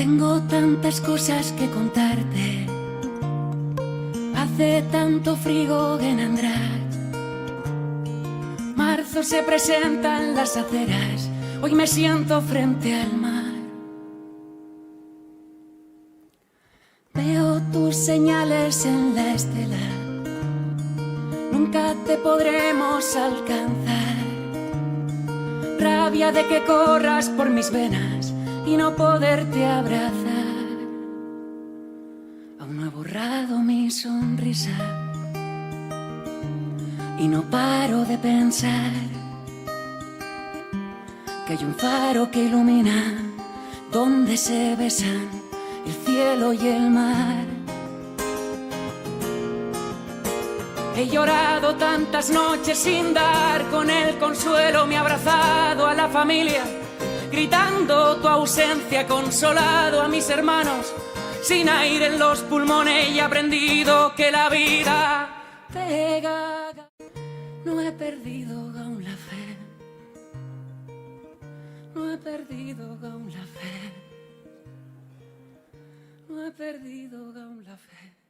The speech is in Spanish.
Tengo tantas cosas que contarte. Hace tanto frío en Andratx. Marzo se presenta en las aceras. Hoy me siento frente al mar. Veo tus señales en la estela. Nunca te podremos alcanzar. Rabia de que corras por mis venas y no poderte abrazar. Aún no he borrado mi sonrisa y no paro de pensar que hay un faro que ilumina donde se besan el cielo y el mar. He llorado tantas noches sin dar con el consuelo, me he abrazado a la familia, gritando tu ausencia, he consolado a mis hermanos, sin aire en los pulmones, y he aprendido que la vida pega. No he perdido aún la fe, no he perdido aún la fe, no he perdido aún la fe.